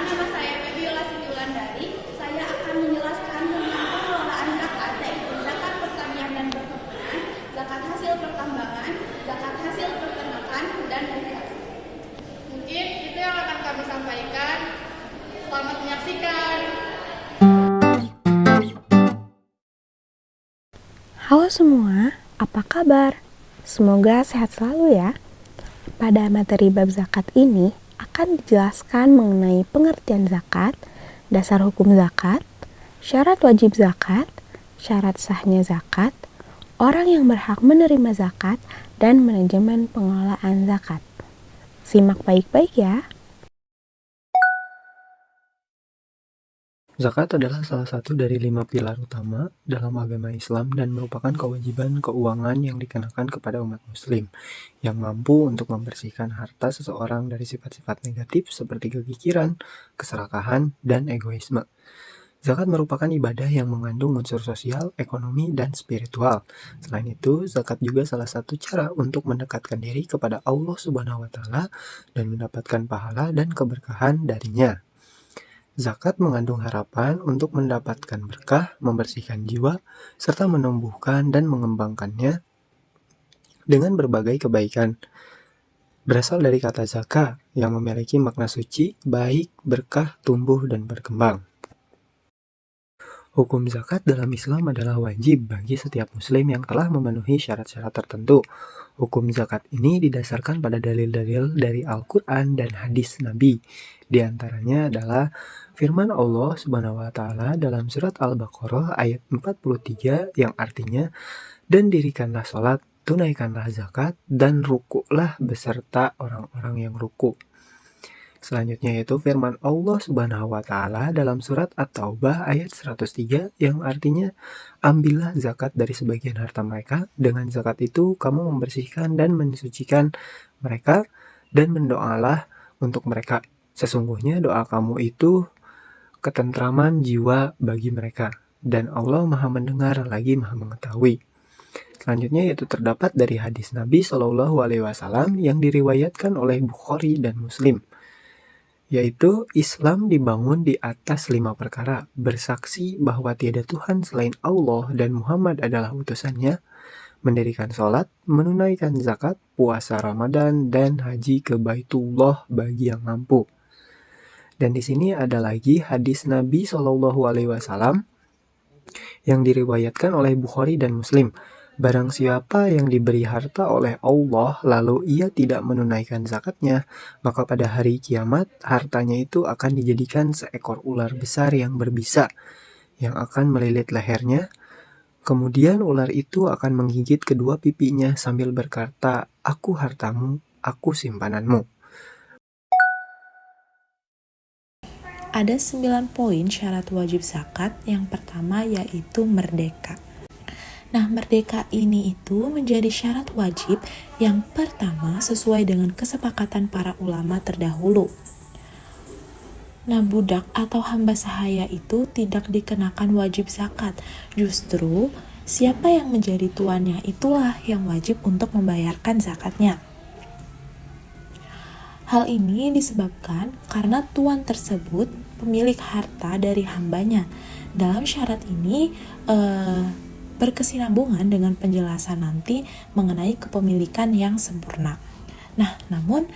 nama saya Febiola Sidiwandari. Saya akan menjelaskan tentang pengelolaan zakat, yaitu zakat pertanian dan perkebunan, zakat hasil pertambangan, zakat hasil peternakan, dan irigasi. Mungkin itu yang akan kami sampaikan. Selamat menyaksikan. Halo semua, apa kabar? Semoga sehat selalu ya. Pada materi bab zakat ini akan dijelaskan mengenai pengertian zakat, dasar hukum zakat, syarat wajib zakat, syarat sahnya zakat, orang yang berhak menerima zakat, dan manajemen pengelolaan zakat. Simak baik-baik ya. Zakat adalah salah satu dari 5 pilar utama dalam agama Islam dan merupakan kewajiban keuangan yang dikenakan kepada umat muslim yang mampu untuk membersihkan harta seseorang dari sifat-sifat negatif seperti kekikiran, keserakahan, dan egoisme. Zakat merupakan ibadah yang mengandung unsur sosial, ekonomi, dan spiritual. Selain itu, zakat juga salah satu cara untuk mendekatkan diri kepada Allah Subhanahu wa Ta'ala dan mendapatkan pahala dan keberkahan darinya. Zakat mengandung harapan untuk mendapatkan berkah, membersihkan jiwa, serta menumbuhkan dan mengembangkannya dengan berbagai kebaikan. Berasal dari kata zakah yang memiliki makna suci, baik, berkah, tumbuh, dan berkembang. Hukum zakat dalam Islam adalah wajib bagi setiap muslim yang telah memenuhi syarat-syarat tertentu. Hukum zakat ini didasarkan pada dalil-dalil dari Al-Quran dan hadis Nabi. Di antaranya adalah firman Allah Subhanahu wa Ta'ala dalam surat Al-Baqarah ayat 43 yang artinya, "Dan dirikanlah sholat, tunaikanlah zakat, dan rukuklah beserta orang-orang yang ruku." Selanjutnya yaitu firman Allah Subhanahu wa Ta'ala dalam surat At-Taubah ayat 103 yang artinya, "Ambillah zakat dari sebagian harta mereka, dengan zakat itu kamu membersihkan dan mensucikan mereka, dan mendoalah untuk mereka. Sesungguhnya doa kamu itu ketentraman jiwa bagi mereka, dan Allah Maha mendengar lagi Maha mengetahui." Selanjutnya yaitu terdapat dari hadis Nabi Shallallahu Alaihi Wasallam yang diriwayatkan oleh Bukhari dan Muslim, yaitu Islam dibangun di atas 5 perkara: bersaksi bahwa tiada Tuhan selain Allah dan Muhammad adalah utusannya, mendirikan sholat, menunaikan zakat, puasa Ramadan, dan haji ke Baitullah bagi yang mampu. Dan di sini ada lagi hadis Nabi Shallallahu Alaihi Wasallam yang diriwayatkan oleh Bukhari dan Muslim. Barang siapa yang diberi harta oleh Allah lalu ia tidak menunaikan zakatnya, maka pada hari kiamat hartanya itu akan dijadikan seekor ular besar yang berbisa yang akan melilit lehernya. Kemudian ular itu akan menggigit kedua pipinya sambil berkata, "Aku hartamu, aku simpananmu." Ada 9 poin syarat wajib zakat. Yang pertama yaitu merdeka. Nah, merdeka ini itu menjadi syarat wajib yang pertama sesuai dengan kesepakatan para ulama terdahulu. Nah, budak atau hamba sahaya itu tidak dikenakan wajib zakat. Justru, siapa yang menjadi tuannya itulah yang wajib untuk membayarkan zakatnya. Hal ini disebabkan karena tuan tersebut pemilik harta dari hambanya. Dalam syarat ini berkesinambungan dengan penjelasan nanti mengenai kepemilikan yang sempurna. Nah, namun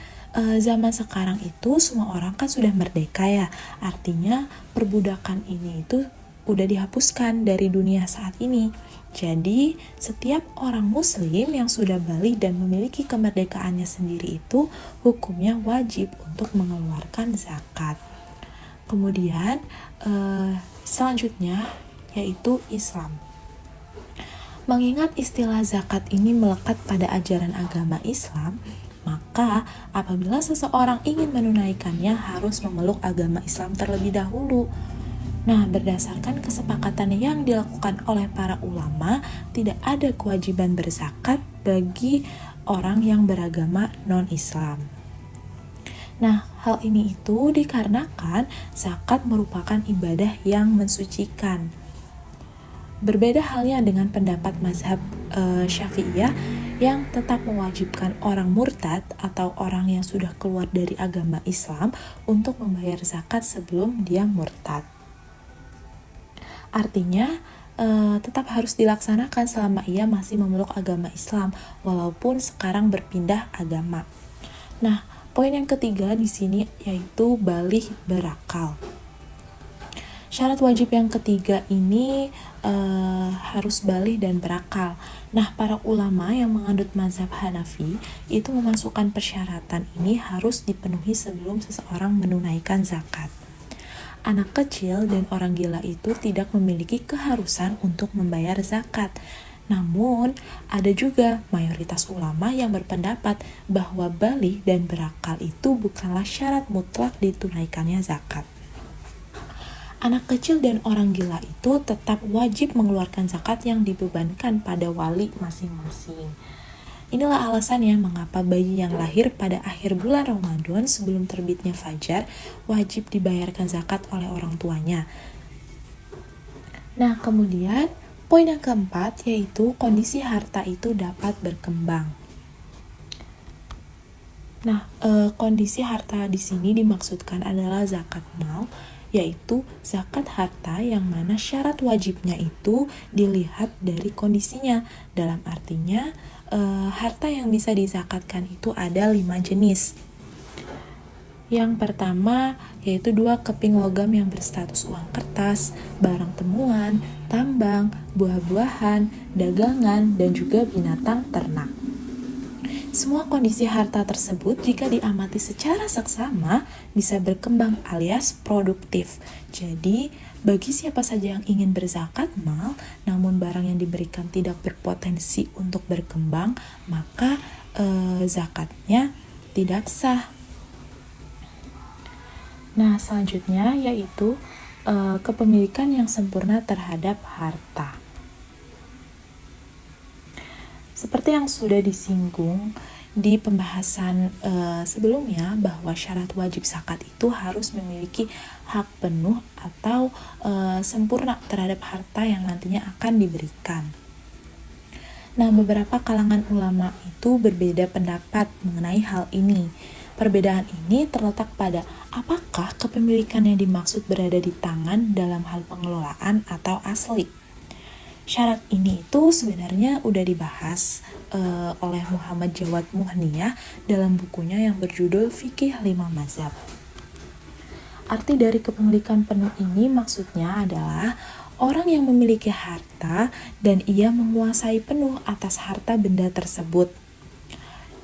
zaman sekarang itu semua orang kan sudah merdeka ya. Artinya perbudakan ini itu udah dihapuskan dari dunia saat ini. Jadi, setiap orang muslim yang sudah balik dan memiliki kemerdekaannya sendiri itu hukumnya wajib untuk mengeluarkan zakat. Kemudian, selanjutnya yaitu Islam. Mengingat istilah zakat ini melekat pada ajaran agama Islam, maka apabila seseorang ingin menunaikannya harus memeluk agama Islam terlebih dahulu. Nah, berdasarkan kesepakatan yang dilakukan oleh para ulama, tidak ada kewajiban berzakat bagi orang yang beragama non-Islam. Nah, hal ini itu dikarenakan zakat merupakan ibadah yang mensucikan. Berbeda halnya dengan pendapat mazhab Syafi'iyah yang tetap mewajibkan orang murtad atau orang yang sudah keluar dari agama Islam untuk membayar zakat sebelum dia murtad. Artinya, tetap harus dilaksanakan selama ia masih memeluk agama Islam, walaupun sekarang berpindah agama. Nah, poin yang ketiga di sini yaitu baligh berakal. Syarat wajib yang ketiga ini harus baligh dan berakal. Nah, para ulama yang menganut mazhab Hanafi itu memasukkan persyaratan ini harus dipenuhi sebelum seseorang menunaikan zakat. Anak kecil dan orang gila itu tidak memiliki keharusan untuk membayar zakat. Namun, ada juga mayoritas ulama yang berpendapat bahwa baligh dan berakal itu bukanlah syarat mutlak ditunaikannya zakat. Anak kecil dan orang gila itu tetap wajib mengeluarkan zakat yang dibebankan pada wali masing-masing. Inilah alasannya mengapa bayi yang lahir pada akhir bulan Ramadan sebelum terbitnya fajar wajib dibayarkan zakat oleh orang tuanya. Nah, kemudian poin yang keempat yaitu kondisi harta itu dapat berkembang. Nah, kondisi harta di sini dimaksudkan adalah zakat mal, yaitu zakat harta yang mana syarat wajibnya itu dilihat dari kondisinya. Dalam artinya, harta yang bisa dizakatkan itu ada 5 jenis. Yang pertama yaitu 2 keping logam yang berstatus uang kertas, barang temuan, tambang, buah-buahan, dagangan, dan juga binatang ternak. Semua kondisi harta tersebut jika diamati secara seksama bisa berkembang alias produktif. Jadi, bagi siapa saja yang ingin berzakat mal, namun barang yang diberikan tidak berpotensi untuk berkembang, maka zakatnya tidak sah. Nah, selanjutnya yaitu kepemilikan yang sempurna terhadap harta. Seperti yang sudah disinggung di pembahasan sebelumnya, bahwa syarat wajib zakat itu harus memiliki hak penuh atau sempurna terhadap harta yang nantinya akan diberikan. Nah, beberapa kalangan ulama itu berbeda pendapat mengenai hal ini. Perbedaan ini terletak pada apakah kepemilikan yang dimaksud berada di tangan dalam hal pengelolaan atau asli. Syarat ini itu sebenarnya udah dibahas oleh Muhammad Jawad Muhniyah dalam bukunya yang berjudul Fikih 5 Mazhab. Arti dari kepemilikan penuh ini maksudnya adalah orang yang memiliki harta dan ia menguasai penuh atas harta benda tersebut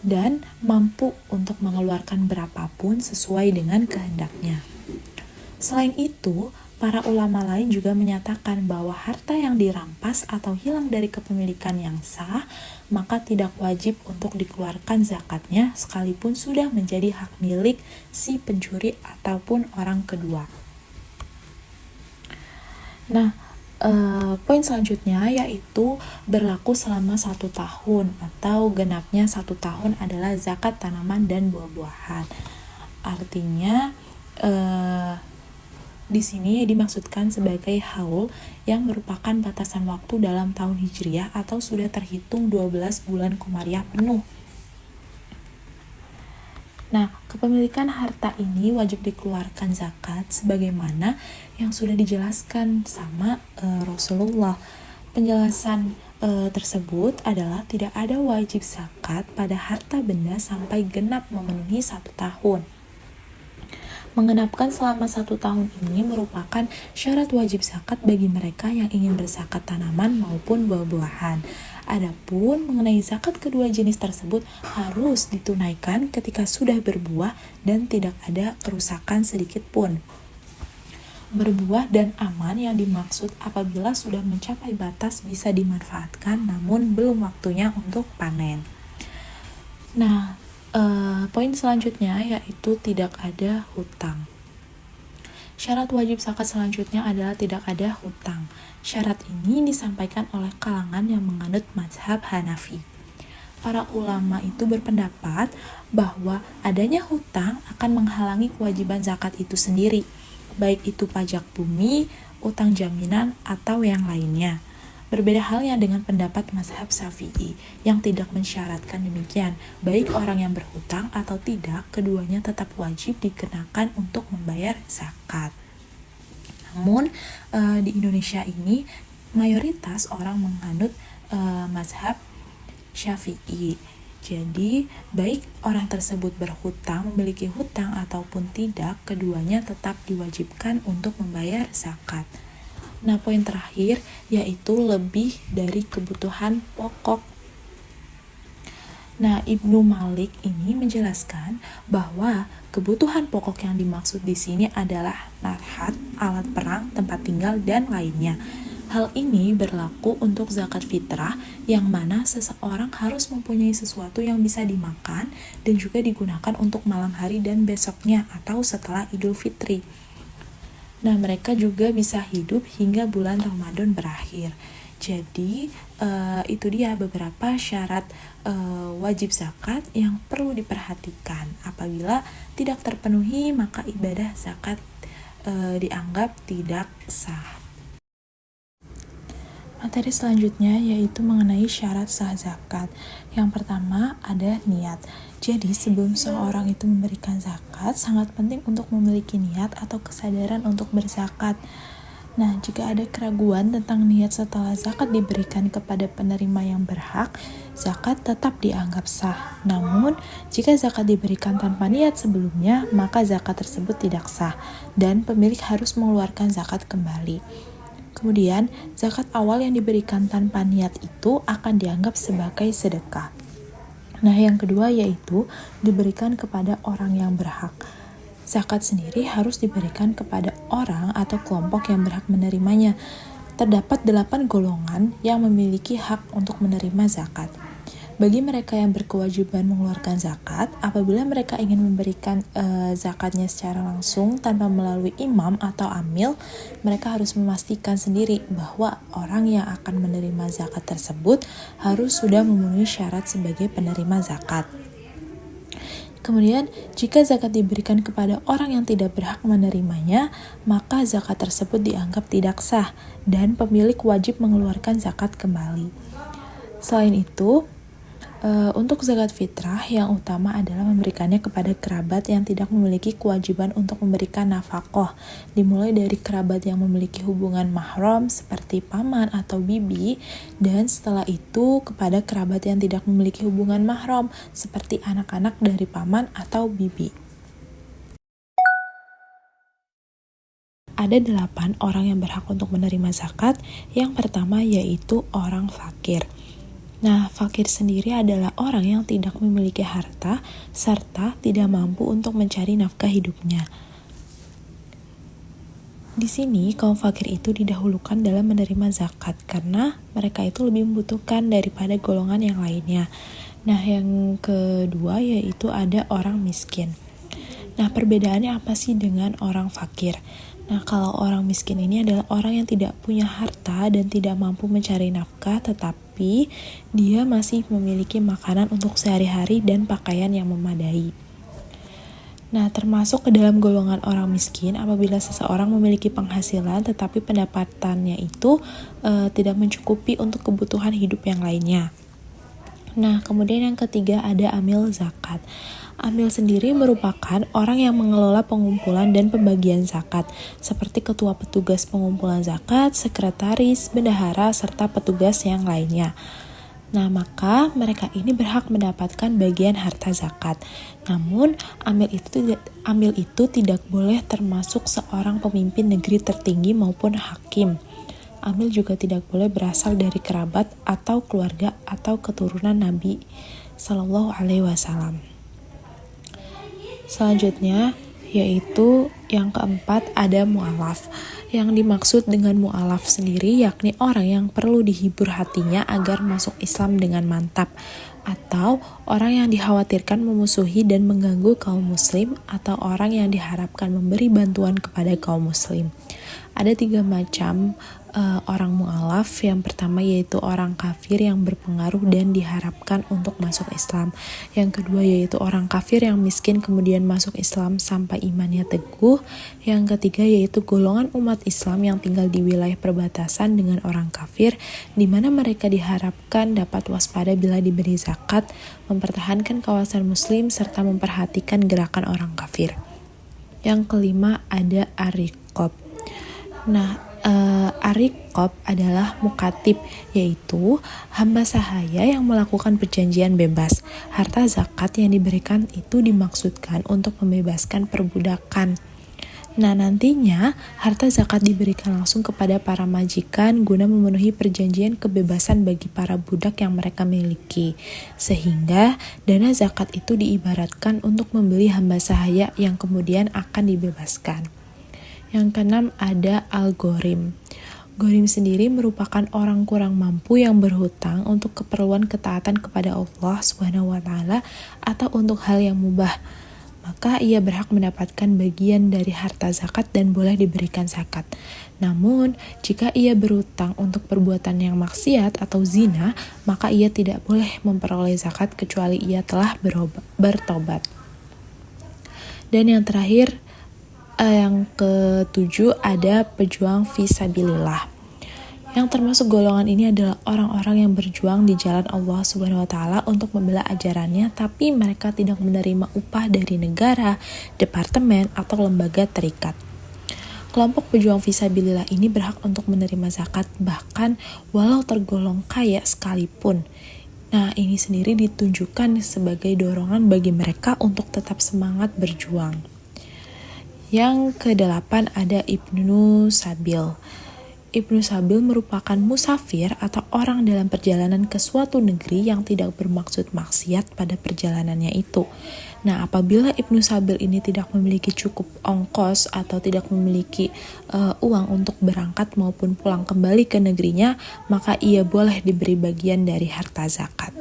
dan mampu untuk mengeluarkan berapapun sesuai dengan kehendaknya. Selain itu, para ulama lain juga menyatakan bahwa harta yang dirampas atau hilang dari kepemilikan yang sah, maka tidak wajib untuk dikeluarkan zakatnya sekalipun sudah menjadi hak milik si pencuri ataupun orang kedua. Nah, poin selanjutnya yaitu berlaku selama 1 tahun atau genapnya 1 tahun adalah zakat tanaman dan buah-buahan. Artinya, di sini dimaksudkan sebagai haul yang merupakan batasan waktu dalam tahun Hijriah atau sudah terhitung 12 bulan Komariah penuh. Nah, kepemilikan harta ini wajib dikeluarkan zakat sebagaimana yang sudah dijelaskan sama Rasulullah. Penjelasan tersebut adalah tidak ada wajib zakat pada harta benda sampai genap memenuhi 1 tahun. Mengenapkan selama 1 tahun ini merupakan syarat wajib zakat bagi mereka yang ingin berzakat tanaman maupun buah-buahan. Adapun mengenai zakat kedua jenis tersebut harus ditunaikan ketika sudah berbuah dan tidak ada kerusakan sedikit pun. Berbuah dan aman yang dimaksud apabila sudah mencapai batas bisa dimanfaatkan namun belum waktunya untuk panen. Nah, poin selanjutnya yaitu tidak ada hutang. Syarat wajib zakat selanjutnya adalah tidak ada hutang. Syarat ini disampaikan oleh kalangan yang menganut mazhab Hanafi. Para ulama itu berpendapat bahwa adanya hutang akan menghalangi kewajiban zakat itu sendiri, baik itu pajak bumi, utang jaminan, atau yang lainnya. Berbeda halnya dengan pendapat mazhab Syafi'i yang tidak mensyaratkan demikian. Baik orang yang berhutang atau tidak, keduanya tetap wajib dikenakan untuk membayar zakat. Namun di Indonesia ini mayoritas orang menganut mazhab Syafi'i. Jadi, baik orang tersebut berhutang, memiliki hutang ataupun tidak, keduanya tetap diwajibkan untuk membayar zakat. Nah, poin terakhir yaitu lebih dari kebutuhan pokok. Nah, Ibnu Malik ini menjelaskan bahwa kebutuhan pokok yang dimaksud di sini adalah narhat, alat perang, tempat tinggal, dan lainnya. Hal ini berlaku untuk zakat fitrah, yang mana seseorang harus mempunyai sesuatu yang bisa dimakan dan juga digunakan untuk malam hari dan besoknya atau setelah Idul Fitri. Nah, mereka juga bisa hidup hingga bulan Ramadan berakhir. Jadi, itu dia beberapa syarat wajib zakat yang perlu diperhatikan. Apabila tidak terpenuhi, maka ibadah zakat dianggap tidak sah. Materi selanjutnya yaitu mengenai syarat sah zakat. Yang pertama ada niat. Jadi sebelum seorang itu memberikan zakat, sangat penting untuk memiliki niat atau kesadaran untuk berzakat. Nah, jika ada keraguan tentang niat setelah zakat diberikan kepada penerima yang berhak, zakat tetap dianggap sah. Namun, jika zakat diberikan tanpa niat sebelumnya, maka zakat tersebut tidak sah dan pemilik harus mengeluarkan zakat kembali. Kemudian, zakat awal yang diberikan tanpa niat itu akan dianggap sebagai sedekah. Nah, yang kedua yaitu diberikan kepada orang yang berhak. Zakat sendiri harus diberikan kepada orang atau kelompok yang berhak menerimanya. Terdapat 8 golongan yang memiliki hak untuk menerima zakat. Bagi mereka yang berkewajiban mengeluarkan zakat, apabila mereka ingin memberikan zakatnya secara langsung tanpa melalui imam atau amil, mereka harus memastikan sendiri bahwa orang yang akan menerima zakat tersebut harus sudah memenuhi syarat sebagai penerima zakat. Kemudian, jika zakat diberikan kepada orang yang tidak berhak menerimanya, maka zakat tersebut dianggap tidak sah dan pemilik wajib mengeluarkan zakat kembali. Selain itu, untuk zakat fitrah yang utama adalah memberikannya kepada kerabat yang tidak memiliki kewajiban untuk memberikan nafkah, dimulai dari kerabat yang memiliki hubungan mahram seperti paman atau bibi, dan setelah itu kepada kerabat yang tidak memiliki hubungan mahram seperti anak-anak dari paman atau bibi. Ada 8 orang yang berhak untuk menerima zakat. Yang pertama yaitu orang fakir. Nah, fakir sendiri adalah orang yang tidak memiliki harta serta tidak mampu untuk mencari nafkah hidupnya. Di sini, kaum fakir itu didahulukan dalam menerima zakat karena mereka itu lebih membutuhkan daripada golongan yang lainnya. Nah, yang kedua yaitu ada orang miskin. Nah, perbedaannya apa sih dengan orang fakir? Nah, kalau orang miskin ini adalah orang yang tidak punya harta dan tidak mampu mencari nafkah, tetapi dia masih memiliki makanan untuk sehari-hari dan pakaian yang memadai. Nah, termasuk ke dalam golongan orang miskin apabila seseorang memiliki penghasilan tetapi pendapatannya itu tidak mencukupi untuk kebutuhan hidup yang lainnya. Nah, kemudian yang ketiga ada amil zakat. Amil sendiri merupakan orang yang mengelola pengumpulan dan pembagian zakat, seperti ketua petugas pengumpulan zakat, sekretaris, bendahara, serta petugas yang lainnya. Nah, maka mereka ini berhak mendapatkan bagian harta zakat. Namun, amil itu tidak boleh termasuk seorang pemimpin negeri tertinggi maupun hakim. Amil juga tidak boleh berasal dari kerabat atau keluarga atau keturunan Nabi Sallallahu Alaihi Wasallam. Selanjutnya yaitu yang keempat ada mu'alaf. Yang dimaksud dengan mu'alaf sendiri yakni orang yang perlu dihibur hatinya agar masuk Islam dengan mantap, atau orang yang dikhawatirkan memusuhi dan mengganggu kaum muslim, atau orang yang diharapkan memberi bantuan kepada kaum muslim. Ada 3 macam orang mu'alaf. Yang pertama yaitu orang kafir yang berpengaruh dan diharapkan untuk masuk Islam. Yang kedua yaitu orang kafir yang miskin kemudian masuk Islam sampai imannya teguh. Yang ketiga yaitu golongan umat Islam yang tinggal di wilayah perbatasan dengan orang kafir, di mana mereka diharapkan dapat waspada bila diberi zakat, mempertahankan kawasan muslim, serta memperhatikan gerakan orang kafir. Yang kelima ada ariqob. Nah, ariqob adalah mukatib, yaitu hamba sahaya yang melakukan perjanjian bebas. Harta zakat yang diberikan itu dimaksudkan untuk membebaskan perbudakan. Nah, nantinya harta zakat diberikan langsung kepada para majikan guna memenuhi perjanjian kebebasan bagi para budak yang mereka miliki. Sehingga dana zakat itu diibaratkan untuk membeli hamba sahaya yang kemudian akan dibebaskan. Yang keenam ada al-ghorim. Ghorim sendiri merupakan orang kurang mampu yang berhutang untuk keperluan ketaatan kepada Allah SWT atau untuk hal yang mubah. Maka ia berhak mendapatkan bagian dari harta zakat dan boleh diberikan zakat. Namun, jika ia berhutang untuk perbuatan yang maksiat atau zina, maka ia tidak boleh memperoleh zakat kecuali ia telah bertobat. Dan yang terakhir, yang ketujuh ada pejuang fisabilillah. Yang termasuk golongan ini adalah orang-orang yang berjuang di jalan Allah SWT untuk membela ajarannya, tapi mereka tidak menerima upah dari negara, departemen, atau lembaga terikat. Kelompok pejuang fisabilillah ini berhak untuk menerima zakat, bahkan walau tergolong kaya sekalipun. Nah, ini sendiri ditunjukkan sebagai dorongan bagi mereka untuk tetap semangat berjuang. Yang kedelapan ada Ibnu Sabil. Ibnu Sabil merupakan musafir atau orang dalam perjalanan ke suatu negeri yang tidak bermaksud maksiat pada perjalanannya itu. Nah, apabila Ibnu Sabil ini tidak memiliki cukup ongkos atau tidak memiliki uang untuk berangkat maupun pulang kembali ke negerinya, maka ia boleh diberi bagian dari harta zakat.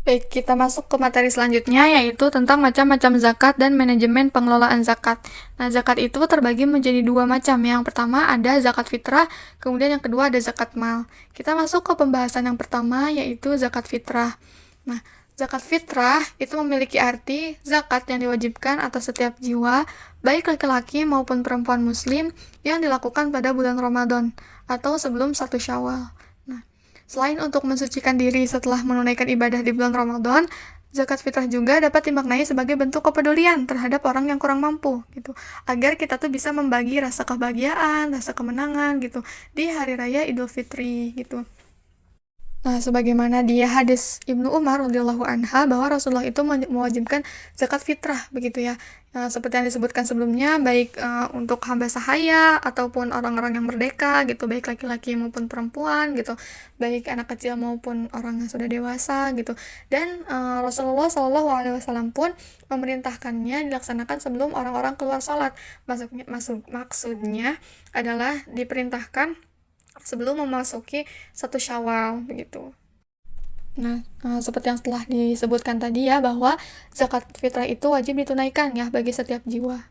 Baik, kita masuk ke materi selanjutnya, yaitu tentang macam-macam zakat dan manajemen pengelolaan zakat. Nah, zakat itu terbagi menjadi dua macam. Yang pertama ada zakat fitrah, kemudian yang kedua ada zakat mal. Kita masuk ke pembahasan yang pertama, yaitu zakat fitrah. Nah, zakat fitrah itu memiliki arti zakat yang diwajibkan atas setiap jiwa, baik laki-laki maupun perempuan muslim, yang dilakukan pada bulan Ramadan atau sebelum 1 Syawal. Selain untuk mensucikan diri setelah menunaikan ibadah di bulan Ramadan, zakat fitrah juga dapat dimaknai sebagai bentuk kepedulian terhadap orang yang kurang mampu gitu. Agar kita tuh bisa membagi rasa kebahagiaan, rasa kemenangan gitu di hari raya Idul Fitri gitu. Nah, sebagaimana di hadis Ibnu Umar radhiyallahu anha bahwa Rasulullah itu mewajibkan zakat fitrah begitu ya. Seperti yang disebutkan sebelumnya, baik untuk hamba sahaya ataupun orang-orang yang merdeka gitu, baik laki-laki maupun perempuan gitu, baik anak kecil maupun orang yang sudah dewasa gitu. Dan Rasulullah SAW pun memerintahkannya dilaksanakan sebelum orang-orang keluar salat. Maksudnya adalah diperintahkan sebelum memasuki 1 Syawal begitu. Nah, seperti yang telah disebutkan tadi ya, bahwa zakat fitrah itu wajib ditunaikan ya bagi setiap jiwa.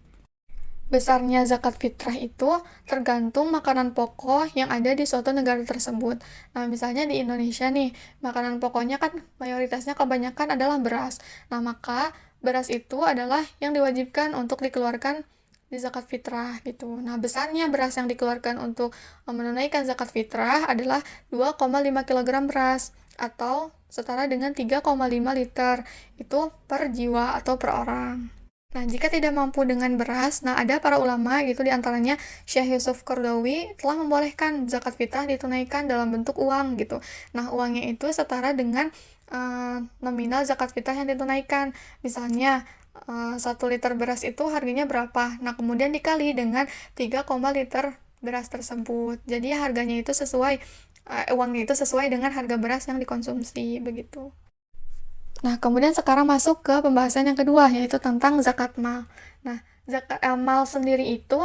Besarnya zakat fitrah itu tergantung makanan pokok yang ada di suatu negara tersebut. Nah, misalnya di Indonesia nih, makanan pokoknya kan mayoritasnya kebanyakan adalah beras. Nah, maka beras itu adalah yang diwajibkan untuk dikeluarkan di zakat fitrah gitu. Nah, besarnya beras yang dikeluarkan untuk menunaikan zakat fitrah adalah 2,5 kg beras atau setara dengan 3,5 liter itu per jiwa atau per orang. Nah, jika tidak mampu dengan beras, nah ada para ulama gitu, diantaranya Syekh Yusuf Qaradawi telah membolehkan zakat fitrah ditunaikan dalam bentuk uang gitu. Nah, uangnya itu setara dengan nominal zakat fitrah yang ditunaikan. Misalnya 1 liter beras itu harganya berapa? Nah, kemudian dikali dengan 3, liter beras tersebut. Jadi harganya itu sesuai, uangnya itu sesuai dengan harga beras yang dikonsumsi begitu. Nah, kemudian sekarang masuk ke pembahasan yang kedua, yaitu tentang zakat mal. Nah, zakat mal sendiri itu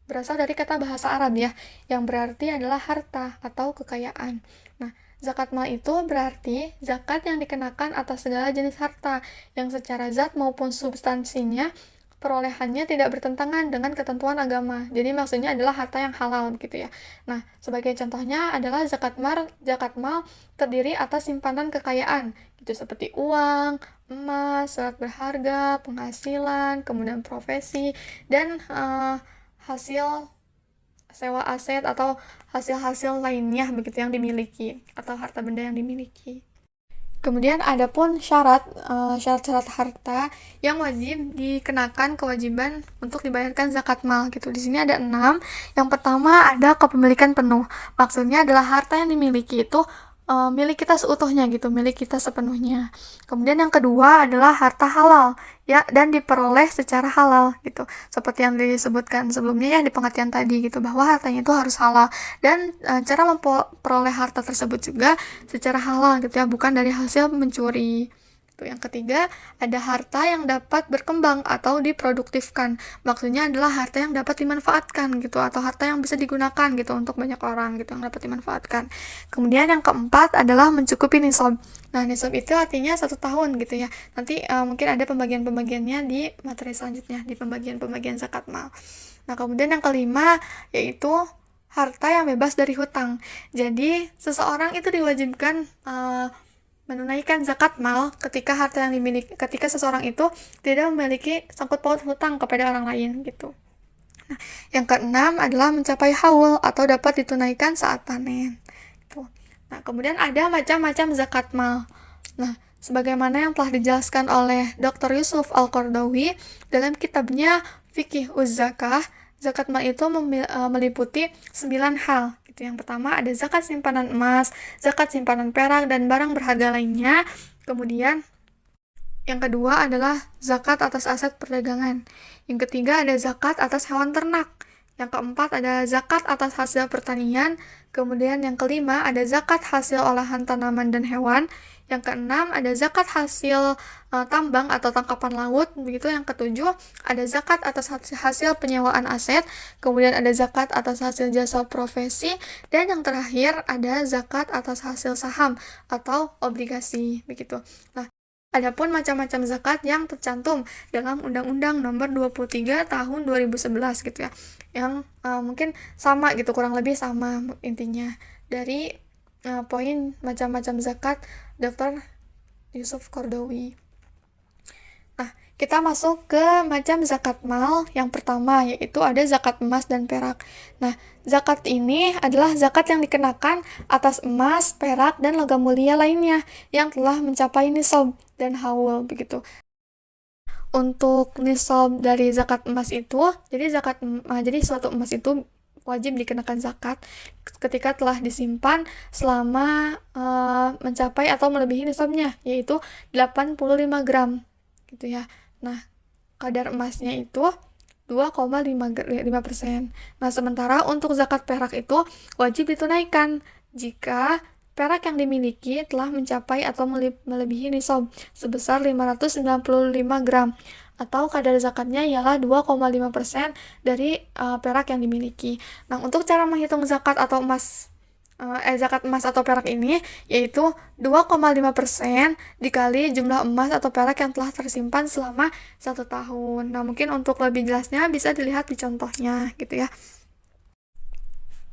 berasal dari kata bahasa Arab ya, yang berarti adalah harta atau kekayaan. Nah, zakat mal itu berarti zakat yang dikenakan atas segala jenis harta yang secara zat maupun substansinya perolehannya tidak bertentangan dengan ketentuan agama. Jadi maksudnya adalah harta yang halal gitu ya. Nah, sebagai contohnya adalah zakat mal terdiri atas simpanan kekayaan gitu seperti uang, emas, surat berharga, penghasilan, kemudian profesi dan hasil sewa aset atau hasil-hasil lainnya begitu yang dimiliki atau harta benda yang dimiliki. Kemudian ada pun syarat-syarat harta yang wajib dikenakan kewajiban untuk dibayarkan zakat mal gitu. Di sini ada 6. Yang pertama ada kepemilikan penuh. Maksudnya adalah harta yang dimiliki itu milik kita seutuhnya gitu, milik kita sepenuhnya. Kemudian yang kedua adalah harta halal ya dan diperoleh secara halal gitu. Seperti yang disebutkan sebelumnya ya di pengertian tadi gitu bahwa hartanya itu harus halal dan cara memperoleh harta tersebut juga secara halal gitu ya, bukan dari hasil mencuri. Yang ketiga, ada harta yang dapat berkembang atau diproduktifkan. Maksudnya adalah harta yang dapat dimanfaatkan gitu, atau harta yang bisa digunakan gitu untuk banyak orang gitu, yang dapat dimanfaatkan. Kemudian yang keempat adalah mencukupi nisab. Nah, nisab itu artinya 1 tahun gitu ya. Nanti mungkin ada pembagian-pembagiannya di materi selanjutnya, di pembagian-pembagian zakat mal. Nah, kemudian yang kelima, yaitu harta yang bebas dari hutang. Jadi, seseorang itu diwajibkan menunaikan zakat mal ketika seseorang itu tidak memiliki sangkut paut hutang kepada orang lain gitu. Nah, yang keenam adalah mencapai haul atau dapat ditunaikan saat panen. Gitu. Nah, kemudian ada macam-macam zakat mal. Nah, sebagaimana yang telah dijelaskan oleh Dr. Yusuf Al-Qaradawi dalam kitabnya Fiqih Uz-Zakah, zakat mal itu meliputi 9 hal. Yang pertama ada zakat simpanan emas, zakat simpanan perak, dan barang berharga lainnya. Kemudian yang kedua adalah zakat atas aset perdagangan. Yang ketiga ada zakat atas hewan ternak. Yang keempat ada zakat atas hasil pertanian. Kemudian yang kelima ada zakat hasil olahan tanaman dan hewan. Yang keenam ada zakat hasil tambang atau tangkapan laut. Begitu. Yang ketujuh ada zakat atas hasil penyewaan aset. Kemudian ada zakat atas hasil jasa profesi. Dan yang terakhir ada zakat atas hasil saham atau obligasi. Begitu. Nah, adapun macam-macam zakat yang tercantum dalam Undang-Undang Nomor 23 Tahun 2011 gitu ya. Yang mungkin sama gitu, kurang lebih sama intinya dari poin macam-macam zakat Dr. Yusuf Qaradawi. Nah, kita masuk ke macam zakat mal yang pertama, yaitu ada zakat emas dan perak. Nah, zakat ini adalah zakat yang dikenakan atas emas, perak, dan logam mulia lainnya yang telah mencapai nisab dan haul begitu. Untuk nisab dari zakat emas itu, jadi suatu emas itu wajib dikenakan zakat ketika telah disimpan selama mencapai atau melebihi nisabnya, yaitu 85 gram gitu ya. Nah, kadar emasnya itu 2,5%. Nah, sementara untuk zakat perak itu wajib ditunaikan jika perak yang dimiliki telah mencapai atau melebihi nisab sebesar 595 gram atau kadar zakatnya ialah 2,5% dari perak yang dimiliki. Nah, untuk cara menghitung zakat atau zakat emas atau perak ini yaitu 2,5% dikali jumlah emas atau perak yang telah tersimpan selama 1 tahun. Nah, mungkin untuk lebih jelasnya bisa dilihat di contohnya gitu ya.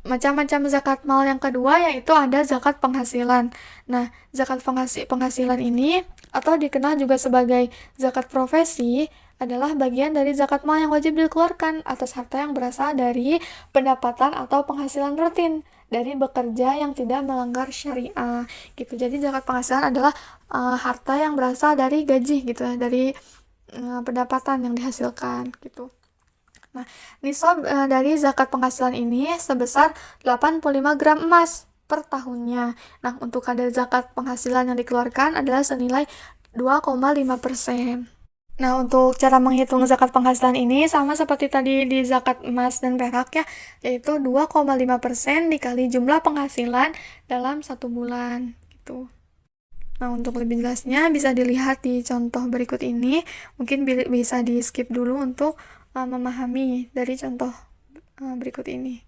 Macam-macam zakat mal yang kedua yaitu ada zakat penghasilan. Nah, zakat penghasilan ini atau dikenal juga sebagai zakat profesi adalah bagian dari zakat mal yang wajib dikeluarkan atas harta yang berasal dari pendapatan atau penghasilan rutin dari bekerja yang tidak melanggar syariah gitu. Jadi zakat penghasilan adalah harta yang berasal dari gaji gitu ya, dari pendapatan yang dihasilkan gitu. Nah, nisab dari zakat penghasilan ini sebesar 85 gram emas per tahunnya. Nah, untuk kadar zakat penghasilan yang dikeluarkan adalah senilai 2,5%. Nah, untuk cara menghitung zakat penghasilan ini sama seperti tadi di zakat emas dan perak ya, yaitu 2,5% dikali jumlah penghasilan dalam 1 bulan gitu. Nah, untuk lebih jelasnya bisa dilihat di contoh berikut ini. Mungkin bisa di skip dulu untuk memahami dari contoh berikut ini.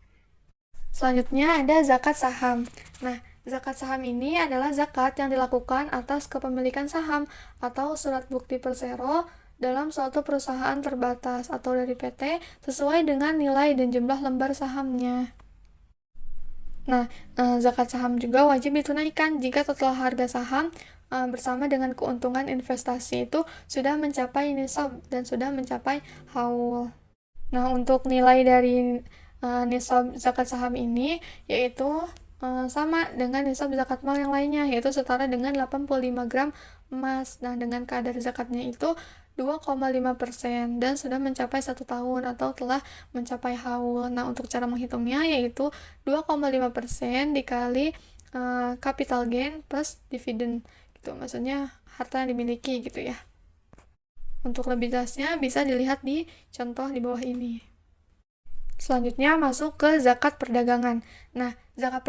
Selanjutnya ada zakat saham. Nah, zakat saham ini adalah zakat yang dilakukan atas kepemilikan saham atau surat bukti persero dalam suatu perusahaan terbatas atau dari PT sesuai dengan nilai dan jumlah lembar sahamnya. Nah, zakat saham juga wajib ditunaikan jika total harga saham bersama dengan keuntungan investasi itu sudah mencapai nisab dan sudah mencapai haul. Nah, untuk nilai dari nisab zakat saham ini yaitu sama dengan nisab zakat mal yang lainnya, yaitu setara dengan 85 gram emas. Nah, dengan kadar zakatnya itu 2,5% dan sudah mencapai 1 tahun atau telah mencapai haul. Nah, untuk cara menghitungnya yaitu 2,5% dikali capital gain plus dividen gitu. Maksudnya harta yang dimiliki gitu ya. Untuk lebih jelasnya bisa dilihat di contoh di bawah ini. Selanjutnya masuk ke zakat perdagangan. Nah, zakat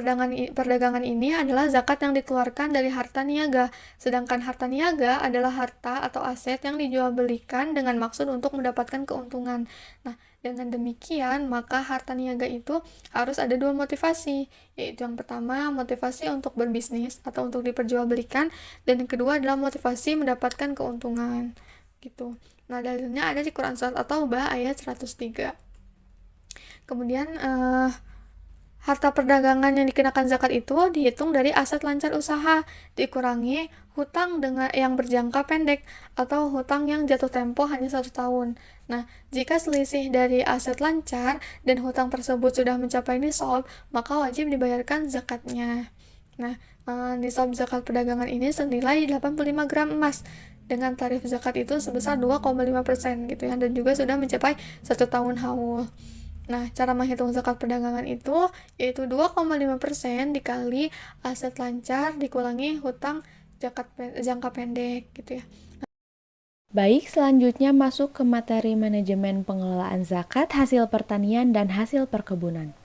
perdagangan ini adalah zakat yang dikeluarkan dari harta niaga. Sedangkan harta niaga adalah harta atau aset yang dijual belikan dengan maksud untuk mendapatkan keuntungan. Nah, dengan demikian, maka harta niaga itu harus ada 2 motivasi, yaitu yang pertama motivasi untuk berbisnis atau untuk diperjualbelikan, dan yang kedua adalah motivasi mendapatkan keuntungan. Gitu. Nah, dalilnya ada di Quran Surat At-Taubah ayat 103. Kemudian harta perdagangan yang dikenakan zakat itu dihitung dari aset lancar usaha dikurangi hutang dengan yang berjangka pendek atau hutang yang jatuh tempo hanya 1 tahun. Nah, jika selisih dari aset lancar dan hutang tersebut sudah mencapai nisab, maka wajib dibayarkan zakatnya. Nah, nisab zakat perdagangan ini senilai 85 gram emas dengan tarif zakat itu sebesar 2,5% gitu ya, dan juga sudah mencapai 1 tahun haul. Nah, cara menghitung zakat perdagangan itu yaitu 2,5% dikali aset lancar dikurangi hutang jangka pendek gitu ya. Baik, selanjutnya masuk ke materi manajemen pengelolaan zakat hasil pertanian dan hasil perkebunan.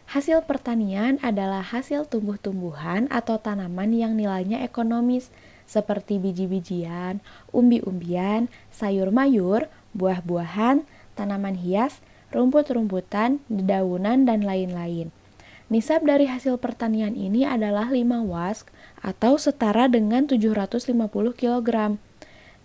Hasil pertanian adalah hasil tumbuh-tumbuhan atau tanaman yang nilainya ekonomis seperti biji-bijian, umbi-umbian, sayur-mayur, buah-buahan, tanaman hias, rumput-rumputan, dedaunan, dan lain-lain. Nisab dari hasil pertanian ini adalah 5 wask atau setara dengan 750 kg.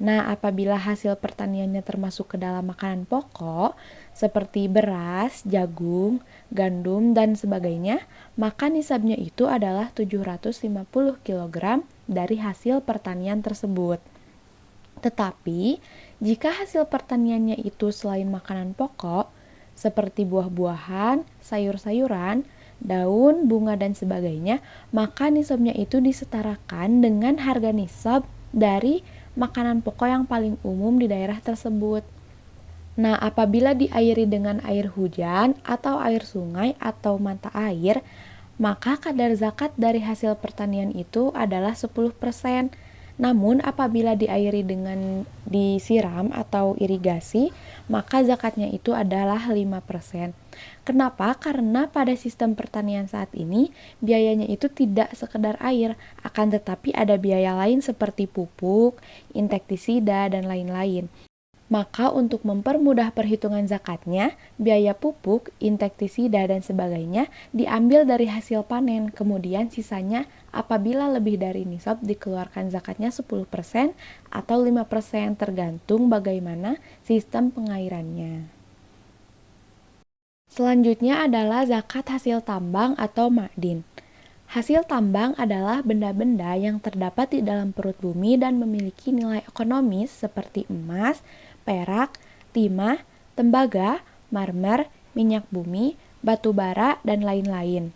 Nah, apabila hasil pertaniannya termasuk ke dalam makanan pokok, seperti beras, jagung, gandum, dan sebagainya, maka nisabnya itu adalah 750 kg dari hasil pertanian tersebut. Tetapi, jika hasil pertaniannya itu selain makanan pokok, seperti buah-buahan, sayur-sayuran, daun, bunga, dan sebagainya, maka nisabnya itu disetarakan dengan harga nisab dari makanan pokok yang paling umum di daerah tersebut. Nah, apabila diairi dengan air hujan atau air sungai atau mata air, maka kadar zakat dari hasil pertanian itu adalah 10%. Namun apabila diairi dengan disiram atau irigasi, maka zakatnya itu adalah 5%. Kenapa? Karena pada sistem pertanian saat ini, biayanya itu tidak sekedar air, akan tetapi ada biaya lain seperti pupuk, insektisida, dan lain-lain. Maka untuk mempermudah perhitungan zakatnya, biaya pupuk, insektisida, dan sebagainya diambil dari hasil panen, kemudian sisanya apabila lebih dari nisab dikeluarkan zakatnya 10% atau 5% tergantung bagaimana sistem pengairannya. Selanjutnya adalah zakat hasil tambang atau ma'din. Hasil tambang adalah benda-benda yang terdapat di dalam perut bumi dan memiliki nilai ekonomis seperti emas, perak, timah, tembaga, marmer, minyak bumi, batu bara, dan lain-lain.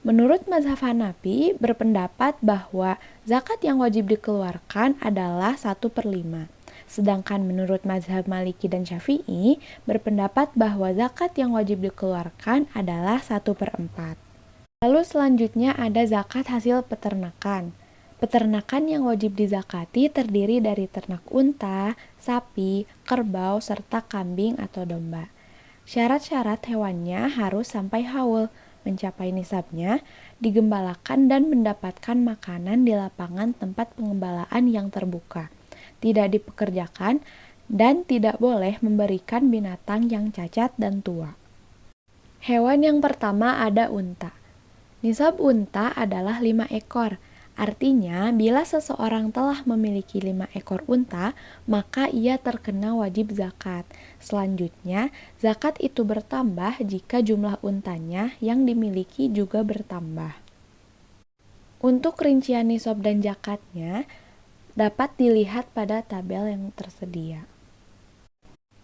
Menurut mazhab Hanafi berpendapat bahwa zakat yang wajib dikeluarkan adalah 1/5. Sedangkan menurut mazhab Maliki dan Syafi'i berpendapat bahwa zakat yang wajib dikeluarkan adalah 1/4. Lalu selanjutnya ada zakat hasil peternakan. Peternakan yang wajib dizakati terdiri dari ternak unta, sapi, kerbau, serta kambing atau domba. Syarat-syarat hewannya harus sampai haul, mencapai nisabnya, digembalakan dan mendapatkan makanan di lapangan tempat pengembalaan yang terbuka, tidak dipekerjakan, dan tidak boleh memberikan binatang yang cacat dan tua. Hewan yang pertama ada unta. Nisab unta adalah 5 ekor. Artinya, bila seseorang telah memiliki 5 ekor unta, maka ia terkena wajib zakat. Selanjutnya, zakat itu bertambah jika jumlah untanya yang dimiliki juga bertambah. Untuk rincian nisab dan zakatnya, dapat dilihat pada tabel yang tersedia.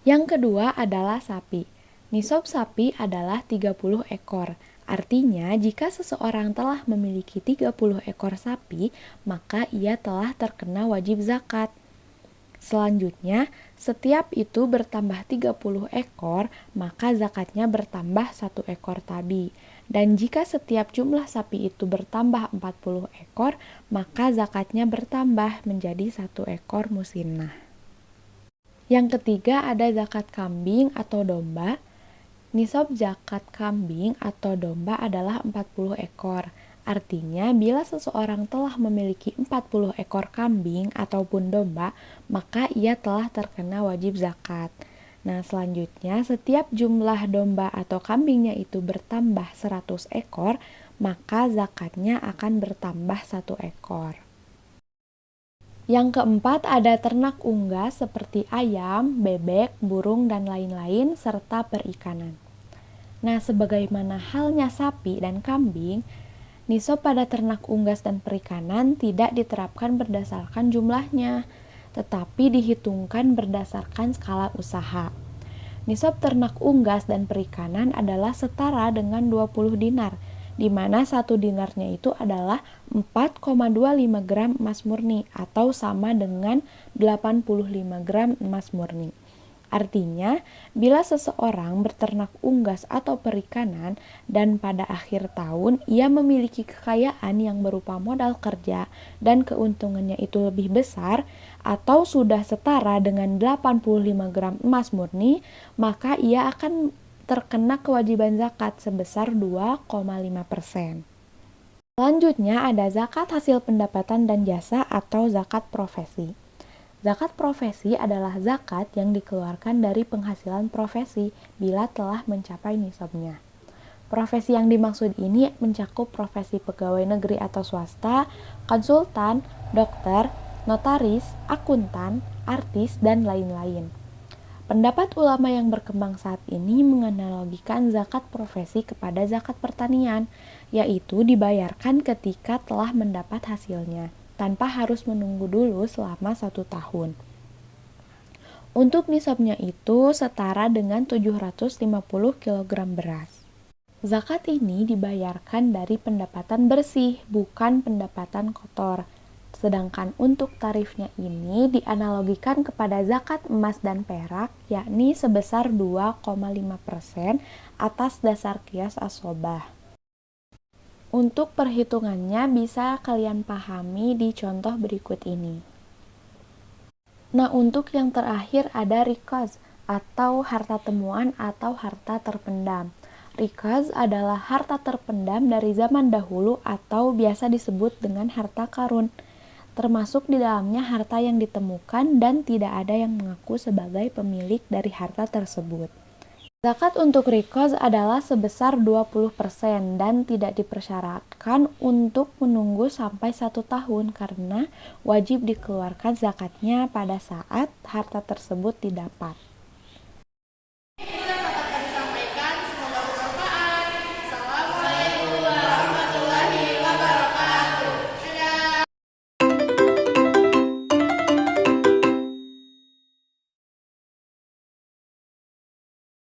Yang kedua adalah sapi. Nisab sapi adalah 30 ekor. Artinya, jika seseorang telah memiliki 30 ekor sapi, maka ia telah terkena wajib zakat. Selanjutnya, setiap itu bertambah 30 ekor, maka zakatnya bertambah 1 ekor tadi. Dan jika setiap jumlah sapi itu bertambah 40 ekor, maka zakatnya bertambah menjadi 1 ekor musinnah. Yang ketiga ada zakat kambing atau domba. Nisab zakat kambing atau domba adalah 40 ekor. Artinya, bila seseorang telah memiliki 40 ekor kambing ataupun domba, maka ia telah terkena wajib zakat. Nah, selanjutnya, setiap jumlah domba atau kambingnya itu bertambah 100 ekor, maka zakatnya akan bertambah 1 ekor. Yang keempat ada ternak unggas seperti ayam, bebek, burung, dan lain-lain, serta perikanan. Nah, sebagaimana halnya sapi dan kambing, nisab pada ternak unggas dan perikanan tidak diterapkan berdasarkan jumlahnya, tetapi dihitungkan berdasarkan skala usaha. Nisab ternak unggas dan perikanan adalah setara dengan 20 dinar, di mana 1 dinarnya itu adalah 4,25 gram emas murni atau sama dengan 85 gram emas murni. Artinya, bila seseorang berternak unggas atau perikanan dan pada akhir tahun ia memiliki kekayaan yang berupa modal kerja dan keuntungannya itu lebih besar atau sudah setara dengan 85 gram emas murni, maka ia akan terkena kewajiban zakat sebesar 2,5%. Selanjutnya ada zakat hasil pendapatan dan jasa atau zakat profesi. Zakat profesi adalah zakat yang dikeluarkan dari penghasilan profesi bila telah mencapai nisabnya. Profesi yang dimaksud ini mencakup profesi pegawai negeri atau swasta, konsultan, dokter, notaris, akuntan, artis, dan lain-lain. Pendapat ulama yang berkembang saat ini menganalogikan zakat profesi kepada zakat pertanian, yaitu dibayarkan ketika telah mendapat hasilnya, tanpa harus menunggu dulu selama 1 tahun. Untuk nisabnya itu setara dengan 750 kg beras. Zakat ini dibayarkan dari pendapatan bersih, bukan pendapatan kotor. Sedangkan untuk tarifnya ini dianalogikan kepada zakat emas dan perak, yakni sebesar 2,5% atas dasar kias asobah. Untuk perhitungannya bisa kalian pahami di contoh berikut ini. Nah, untuk yang terakhir ada rikaz atau harta temuan atau harta terpendam. Rikaz adalah harta terpendam dari zaman dahulu atau biasa disebut dengan harta karun. Termasuk di dalamnya harta yang ditemukan dan tidak ada yang mengaku sebagai pemilik dari harta tersebut. Zakat untuk rikaz adalah sebesar 20% dan tidak dipersyaratkan untuk menunggu sampai 1 tahun karena wajib dikeluarkan zakatnya pada saat harta tersebut didapat.